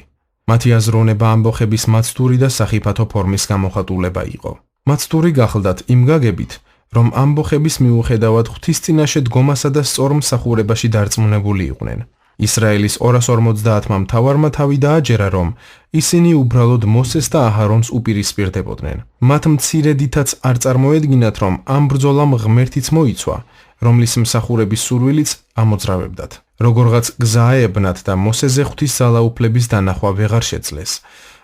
მათი აზროვნება ამბოხების მაცდური და სახიფათო ფორმის გამოხატულება იყო. მაცდური გახლდათ იმ გაგებით, რომ ამბოხების მიუხედავად ღვთის წინაშე დგომასა და სწორ მსახურებაში დარწმუნებული იყვნენ. ისრაელის 250-მა მთავარმა თავი დააჯერა, რომ ისინი უბრალოდ მოსეს და აჰარონს უპირისპირდებოდნენ. მათ მცირედითაც არ წარმოედგინათ, რომ ამ ბრძოლამ ღმერთიც მოიცვა, რომლის მსახურების სურვილიც ამოძრავებდათ. როგორღაც გზაებნათ და მოსეზე ღვთის ძალაუფლების დანახვა ვეღარ შეძლეს.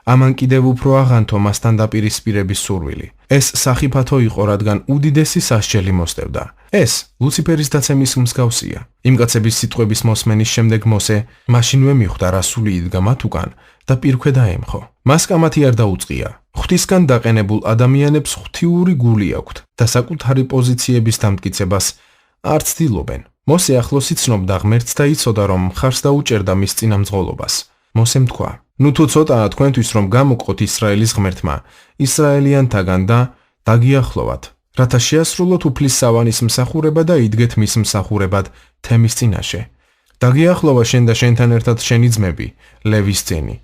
ამან კიდევ უფრო აღანთო მასთან დაპირისპირების სურვილი. ეს სახიფათო იყო, რადგან უდიდესი სასჯელი მოსდევდა. ეს ლუციფერის დაცემის მსგავსია. იმ კაცების სიტყვების მოსმენის შემდეგ მოსე მაშინვე მიხვდა, რა სული იდგა მათ უკან და პირქვე დაემხო. მას კამათი არ დაუწყია. ღვთისგან დაყენებულ ადამიანებს ღვთიური გული აქვთ და საკუთარი პოზიციების დამტკიცებას არ ცდილობენ. მოსე ახლოს იცნობდა ღმერთს და იცოდა, რომ მხარს დაუჭერდა მის წინამძღოლობას. მოსემ თქვა: ნუ თუ ცოტაა თქვენთვის, რომ გამოგყოთ ისრაელის ღმერთმა, ისრაელიანთაგან და დაგიახლოვათ, რათა შეასრულოთ უფლის სავანის მსახურება და იდგეთ მის მსახურებად თემის წინაშე. დაგიახლოვა შენ და შენთან ერთად შენი ძმები, ლევის ძენი.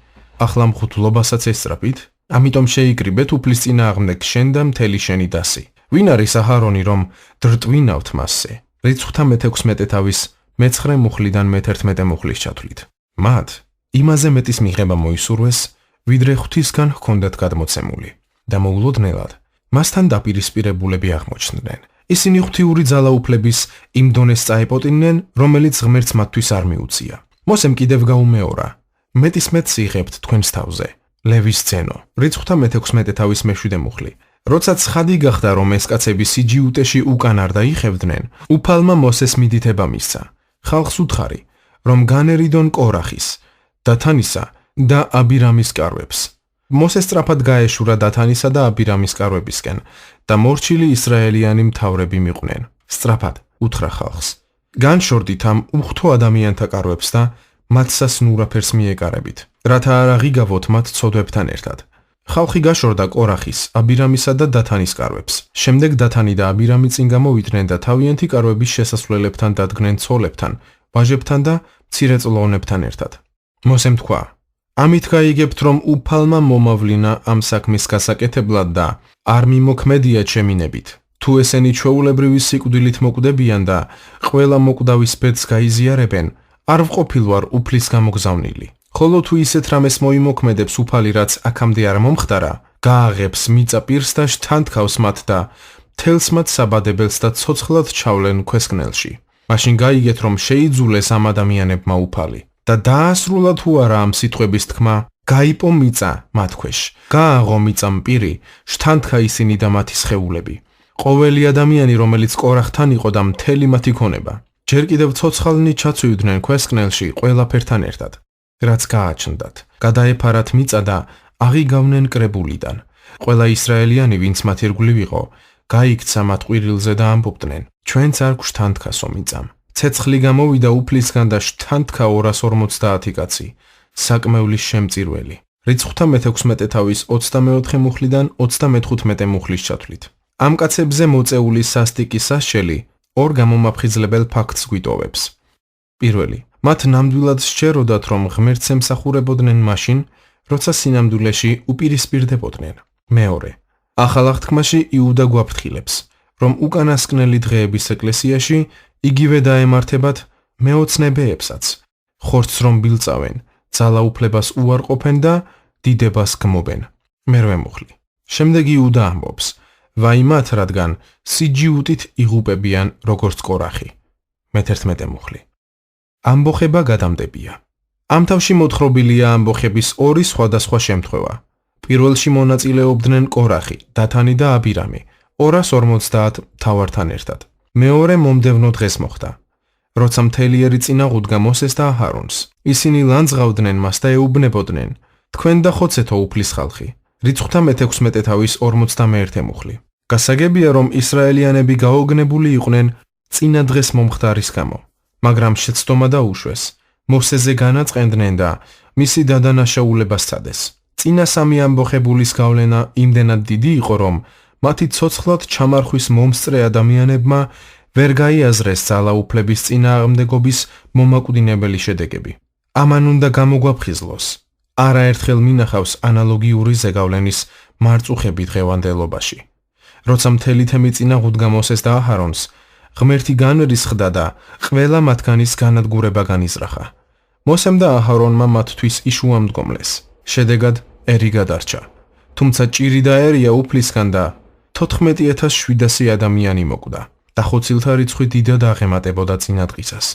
ახლა მხუთლობასაც ესწრაფით, ამიტომ შეიკრიბეთ უფლის წინააღმდეგ შენ და მთელი შენი დასი. ვინ არის აჰარონი, რომ დრტვინავთ მასზე? რიცხვთა მე-16 თავის მე-9 მუხლიდან მე-11 მუხლის ჩათვლით. მათ იმაზე მეტის მიღება მოისურვეს, ვიდრე ღვთისგან ჰქონდათ გადმოცემული და მოულოდნელად მასთან დაპირისპირებულები აღმოჩნდნენ. ისინი ღვთიური ძალაუფლების იმ დონეს წაეპოტინენ, რომელიც ღმერთს მათთვის არ მიუწია. მოსემ კიდევ გაუმეორა: მეტის მეტს იღებთ თქვენს თავზე, ლევის ძენო. რიცხვთა მე-16 თავის მე-7 მუხლი. როცა ცხადი გახდა, რომ ეს კაცები სიჯიუტეში უკან არ დაიხევდნენ, უფალმა მოსეს მიდითება მისცა. ხალხს უთხარი, რომ განერიდონ კორახის, დათანისა და აბირამის კარვებს. მოსე სწრაფად გაეშურა დათანისა და აბირამის კარვებისკენ და მორჩილი ისრაელიანი მთავრები მიყვნენ. სწრაფად უთხრა ხალხს: განშორდით ამ უხთო ადამიანთა კარვებს და მათ სასნურაფერს მიეკარებით, რათა არ აღიგავოთ მათ ცოდვებთან ერთად. ხალხი გაშორდა კორახის, აბირამისა და დათანის კარვებს. შემდეგ დათანი და აბირამი წინ გამოვიდნენ და თავიანთი კარვების შესასვლელებთან დადგნენ ცოლებთან, ვაჟებთან და მცირეწლოვნებთან ერთად. მოსემ თქვა: ამით გაიგებთ, რომ უფალმა მომავლინა ამ საქმის გასაკეთებლად და არ მიმოქმედია ჩემინებით. თუ ესენი ჩვეულებრივი სიკვდილით მოკვდებიან და ყველა მოკვდავის ბედს გაიზიარებენ, არ ვყოფილვარ უფლის გამოგზავნილი. ხოლო თუ ისეთ რამეს მოიმოქმედებს უფალი, რაც აქამდე არ მომხდარა, გააღებს მიწა პირს და შთანთქავს მათ და თელს მათ საბადებელს და ცოცხლად ჩავლენ ქვესკნელში. მაშინ გაიგეთ, რომ შეიძულეს ამ ადამიანებმა უფალი და დაასრულა თუ არა ამ სიტყვების თქმა, გაიპო მიწა მათ ქვეშ, გააღო მიწამ პირი, შთანთქა ისინი და მათი სხეულები. ყოველი ადამიანი, რომელიც კორახთან იყო და მთელი მათი ქონება, ჯერ კიდევ ცოცხალნი ჩაცვივდნენ ქვესკნელში ყველაფერთან ერთად, რაც გააჩნდათ. გადაეფარათ მიწა და აღიგავნენ კრებულიდან. ყველა ისრაელიანი, ვინც მათ ირგვლივ იყო, გაიქცა მათ ყვირილზე და ამბობდნენ: ჩვენც არ გვშთანთქასო მიწამ. ცეცხლი გამოვიდა უფლისგან და შთანთქა 250 კაცი, საკმევლის შემწირველი. რიცხვთა მე-16 თავის 24 მუხლიდან 35 მუხლის ჩათვლით. ამ კაცებზე მოწეული სასტიკი სასჯელი ორ გამომაფხიზლებელ ფაქტს გვიტოვებს. პირველი, მათ ნამდვილად სჯეროდათ, რომ ღმერთს ემსახურებოდნენ მაშინ, როცა სინამდვილეში უპირისპირდებოდნენ. მეორე, ახალ აღთქმაში იუდა გვაფრთხილებს, რომ უკანასკნელი დღეების ეკლესიაში იგივე დაემართებათ მეოცნებეებსაც, ხორცს რომ ბილწავენ, ძალაუფლებას უარყოფენ და დიდებას გმობენ. მერვე მუხლი. შემდეგ იუდა ამბობს: ვაი მათ, რადგან სიჯიუტით იღუპებიან როგორც კორახი. მე-11 მუხლი. ამბოხება გადამდებია. ამ თავში მოთხრობილია ამბოხების ორი სხვადასხვა შემთხვევა. პირველში მონაწილეობდნენ კორახი, დათანი და აბირამი, 250 მთავართან ერთად. მეორე მომდევნო დღეს მოხდა, როცა მთელიერი წინაღუდგა მოსეს და აჰარონს. ისინი ლანძღავდნენ მას და ეუბნებოდნენ: თქვენ და ხოცეთო უფლის ხალხი. რიცხვთა მე-16 თავის 51 მუხლი. გასაგებია, რომ ისრაელიანები გაოგნებული იყვნენ წინა დღეს მომხდარის გამო, მაგრამ შეცდომა დაუშვეს, მოსეზე განაწყენდნენ და მისი დადანაშაულება სცადეს. წინა სამი ამბოხებულის გავლენა იმდენად დიდი იყო, რომ მათი ცოცხლად ჩამარხვის მომსწრე ადამიანებმა ვერ გაიაზრეს ძალაუფლების წინააღმდეგობის მომაკვდინებელი შედეგები. ამან უნდა გამოგვაფხიზლოს. არაერთხელ მინახავს ანალოგიური ზეგავლენის მარწუხები დღევანდელობაში. როცა მთელი თემი წინაღუდგა მოსეს და აჰარონს, ღმერთი განრისხდა და ყველა მათგანის განადგურება განიზრახა. მოსემ და აჰარონმა მათთვის იშუამდგომლეს. შედეგად ერი გადარჩა. თუმცა ჭირი და ერია უფლისგან და 14700 ადამიანი მოკვდა. დახოცილთა რიცხვი დიდად აღემატებოდა წინა დღისას.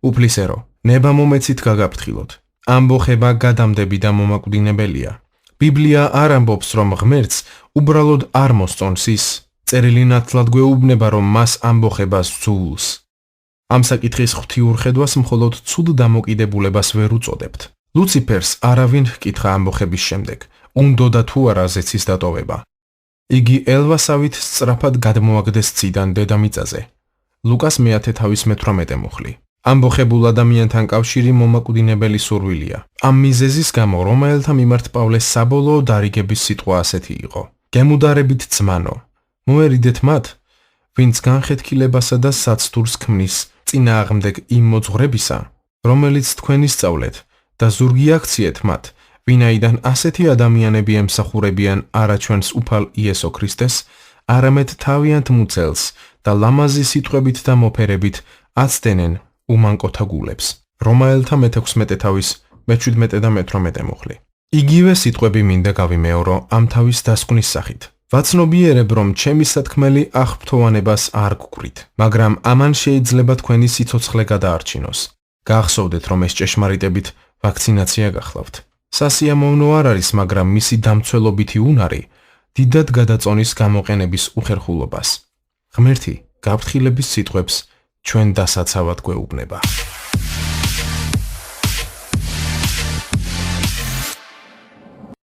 უფლისერო, ნება მომეცით გაგაფრთხილოთ. ამბოხება გადამდები და მომაკვდინებელია. ბიბლია არ ამბობს, რომ ღმერთს უბრალოდ არ მოსწონს ის. წერილი ნათლად გვეუბნება, რომ მას ამბოხებას სძულს. ამ საკითხის ღვთიურ ხედვას მხოლოდ ცუდ დამოკიდებულებას ვერ უწოდებთ. ლუციფერს არავინ ჰკითხა ამბოხების შემდეგ, უნდოდა თუ არა ზეცის დატოვება. იგი ელვასავით სწრაფად გადმოაგდეს ციდან დედამიწაზე. ლუკას მე-10 თავის მე-18 მუხლი. ამბოხებულ ადამიანთან კავშირი მომაკვდინებელი სურვილია. ამ მიზეზის გამო რომაელთა მიმართ პავლეს საბოლოო დარიგების სიტყვა ასეთი იყო: გემუდარებით ძმანო, მოერიდეთ მათ, ვინც განხეთქილებასა და საცდურს ქმნის წინააღმდეგ იმ მოძღვრებისა, რომელიც თქვენ ისწავლეთ და ზურგი აქციეთ მათ, ვინაიდან ასეთი ადამიანები ემსახურებიან არა ჩვენს უფალ იესო ქრისტეს, არამედ თავიანთ მუცელს და ლამაზი სიტყვებით და მოფერებით აცდენენ უმანკოთა გულებს. რომაელთა მე-16 თავის მე-17 და მე-18 მუხლი. იგივე სიტყვები მინდა გავიმეორო ამ თავის დასკვნის სახით. ვაცნობიერებ, რომ ჩემი სათქმელი აღფრთოვანებას არ გქვით, მაგრამ ამან შეიძლება თქვენი სიცოცხლე გადაარჩინოს. გახსოვდეთ, რომ ეს ჭეშმარიტებით ვაქცინაცია გახლავთ. სასიამოვნო არ არის, მაგრამ მისი დამცველობითი უნარი დიდად გადაწონის გამოყენების უხერხულობას. ღმერთი გაფრთხილების სიტყვებს ჩვენ დასაცავად გვეუბნება.